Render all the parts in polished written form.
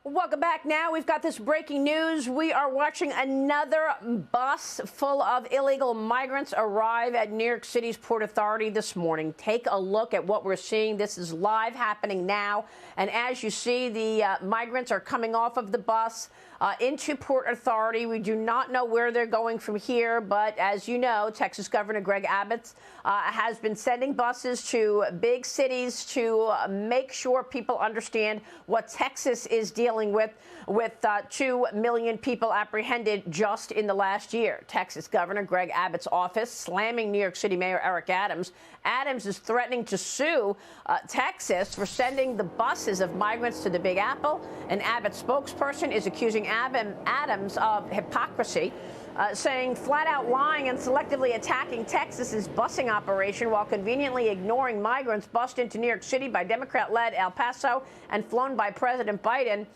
Welcome back. Now we've got this breaking news. We are watching another bus full of illegal migrants arrive at New York City's Port Authority this morning. Take a look at what we're seeing. This is live happening now. And as you see, the migrants are coming off of the bus into Port Authority. We do not know where they're going from here, but as you know, Texas Governor Greg Abbott has been sending buses to big cities to make sure people understand what Texas is dealing with 2 million people apprehended just in the last year. Texas Governor Greg Abbott's office slamming New York City Mayor Eric Adams. Adams is threatening to sue Texas for sending the buses of migrants to the Big Apple. An Abbott spokesperson is accusing Adams of hypocrisy, saying flat out lying and selectively attacking Texas's busing operation while conveniently ignoring migrants bussed into New York City by Democrat-led El Paso and flown by President Biden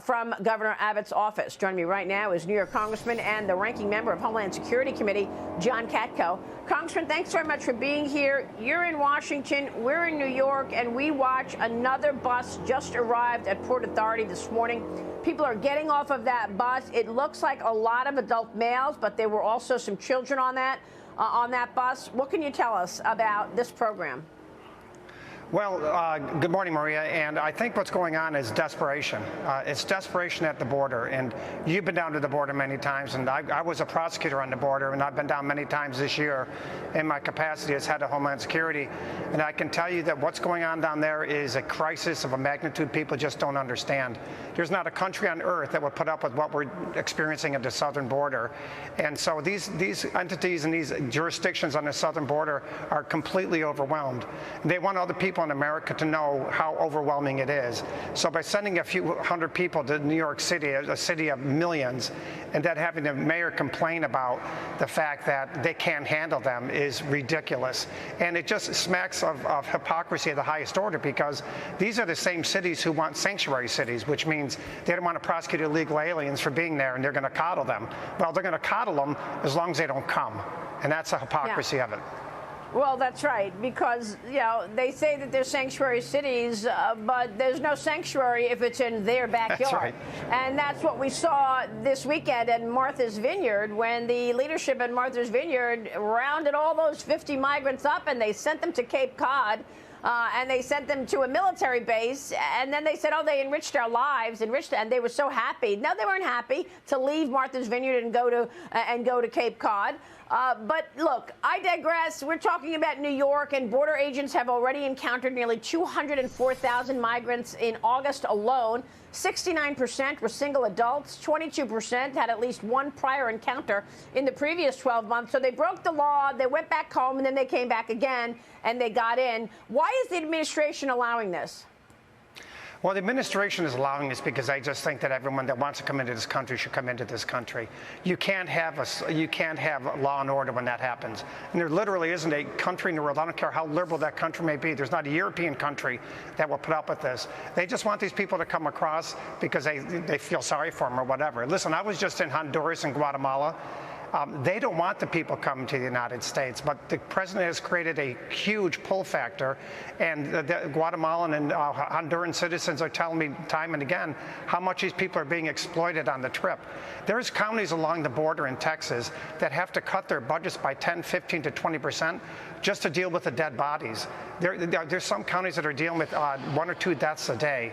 from Governor Abbott's office. Joining me right now is New York Congressman and the ranking member of Homeland Security Committee, John Katko. Congressman, thanks very much for being here. You're in Washington, we're in New York, and we watch another bus just arrived at Port Authority this morning. People are getting off of that bus. It looks like a lot of adult males, but there were also some children on that bus. What can you tell us about this program? Well, good morning, Maria. And I think what's going on is desperation. It's desperation at the border. And you've been down to the border many times. And I was a prosecutor on the border, and I've been down many times this year in my capacity as head of Homeland Security. And I can tell you that what's going on down there is a crisis of a magnitude people just don't understand. There's not a country on earth that would put up with what we're experiencing at the southern border. And so these entities and these jurisdictions on the southern border are completely overwhelmed. They want other people in America to know how overwhelming it is. So by sending a few hundred people to New York City, a city of millions, and then having the mayor complain about the fact that they can't handle them is ridiculous. And it just smacks of hypocrisy of the highest order, because these are the same cities who want sanctuary cities, which means they don't want to prosecute illegal aliens for being there, and they're going to coddle them. Well, they're going to coddle them as long as they don't come. And that's the hypocrisy of it. Well, that's right, because, you know, they say that they're sanctuary cities, but there's no sanctuary if it's in their backyard. That's right. And that's what we saw this weekend at Martha's Vineyard, when the leadership at Martha's Vineyard rounded all those 50 migrants up and they sent them to Cape Cod. And they sent them to a military base, and then they said, oh, they enriched our lives, and they were so happy. No, they weren't happy to leave Martha's Vineyard and go to Cape Cod. But look, I digress. We're talking about New York, and border agents have already encountered nearly 204,000 migrants in August alone. 69% were single adults. 22% had at least one prior encounter in the previous 12 months. So they broke the law, they went back home, and then they came back again, and they got in. Why is the administration allowing this? Well, the administration is allowing this because I just think that everyone that wants to come into this country should come into this country. You can't have law and order when that happens. And there literally isn't a country in the world, I don't care how liberal that country may be, there's not a European country that will put up with this. They just want these people to come across because they feel sorry for them or whatever. Listen, I was just in Honduras and Guatemala. They don't want the people coming to the United States, but the president has created a huge pull factor, and the Guatemalan and Honduran citizens are telling me time and again how much these people are being exploited on the trip. There's counties along the border in Texas that have to cut their budgets by 10, 15 to 20% just to deal with the dead bodies. There's some counties that are dealing with 1 or 2 deaths a day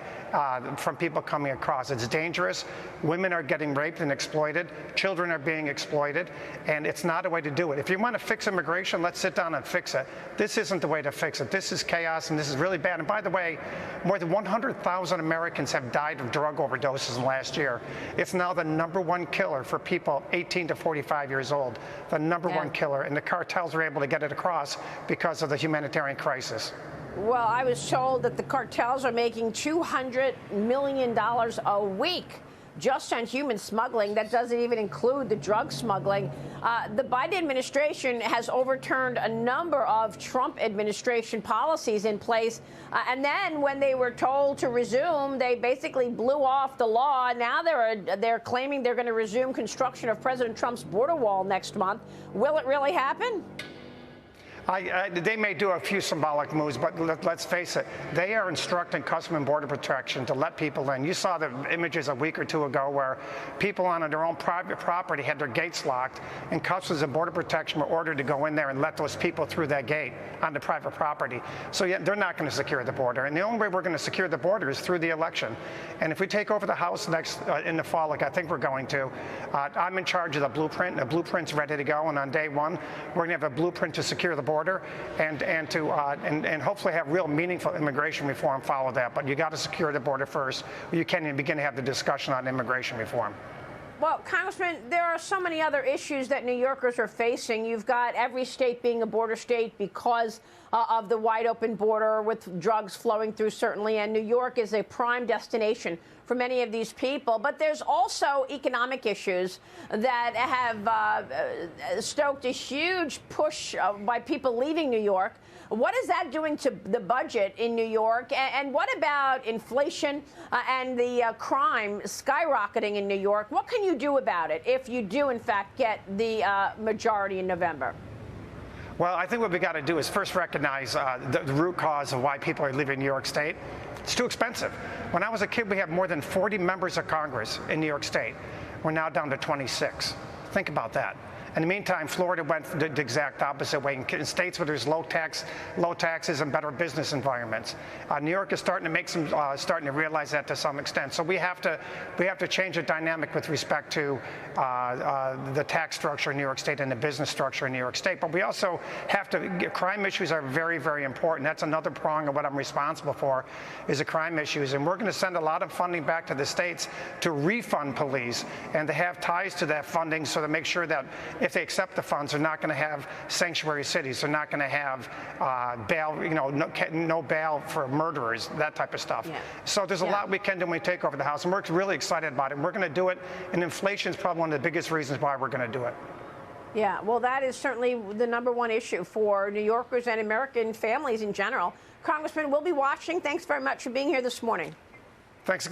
from people coming across. It's dangerous. Women are getting raped and exploited. Children are being exploited. And it's not a way to do it. If you want to fix immigration, let's sit down and fix it. This isn't the way to fix it. This is chaos, and this is really bad. And by the way, more than 100,000 Americans have died of drug overdoses in the last year. It's now the #1 killer for people 18 to 45 years old. The #1 killer. And the cartels are able to get it across because of the humanitarian crisis. Well, I was told that the cartels are making $200 million a week just on human smuggling. That doesn't even include the drug smuggling. The Biden administration has overturned a number of Trump administration policies in place. And then when they were told to resume, they basically blew off the law. Now they're claiming they're going to resume construction of President Trump's border wall next month. Will it really happen? They may do a few symbolic moves, but let's face it, they are instructing Customs and Border Protection to let people in. You saw the images a week or two ago where people on their own private property had their gates locked, and Customs and Border Protection were ordered to go in there and let those people through that gate on the private property. So yeah, they're not going to secure the border, and the only way we're going to secure the border is through the election. And if we take over the House next in the fall, like I think we're going to, I'm in charge of the blueprint. The blueprint's ready to go, and on day one, we're going to have a blueprint to secure the border and hopefully have real meaningful immigration reform follow that. But you got to secure the border first, or you can't even begin to have the discussion on immigration reform. Well, Congressman, there are so many other issues that New Yorkers are facing. You've got every state being a border state because of the wide open border with drugs flowing through, certainly, and New York is a prime destination for many of these people. But there's also economic issues that have stoked a huge push by people leaving New York. What is that doing to the budget in New York? And what about inflation and the crime skyrocketing in New York? What can you do about it if you do, in fact, get the majority in November? Well, I think what we got to do is first recognize the root cause of why people are leaving New York State. It's too expensive. When I was a kid, we had more than 40 members of Congress in New York State. We're now down to 26. Think about that. In the meantime, Florida went the exact opposite way. In states where there's low taxes and better business environments, New York is starting to realize that to some extent. So we have to change the dynamic with respect to the tax structure in New York State and the business structure in New York State. But we also have to. Crime issues are very, very important. That's another prong of what I'm responsible for, is the crime issues. And we're going to send a lot of funding back to the states to refund police and to have ties to that funding, so to make sure that if they accept the funds, they're not going to have sanctuary cities. They're not going to have bail, no bail for murderers, that type of stuff. Yeah. So there's a lot we can do when we take over the House, and we're really excited about it. And we're going to do it, and inflation is probably one of the biggest reasons why we're going to do it. Yeah, well, that is certainly the #1 issue for New Yorkers and American families in general. Congressman, we'll be watching. Thanks very much for being here this morning. Thanks again.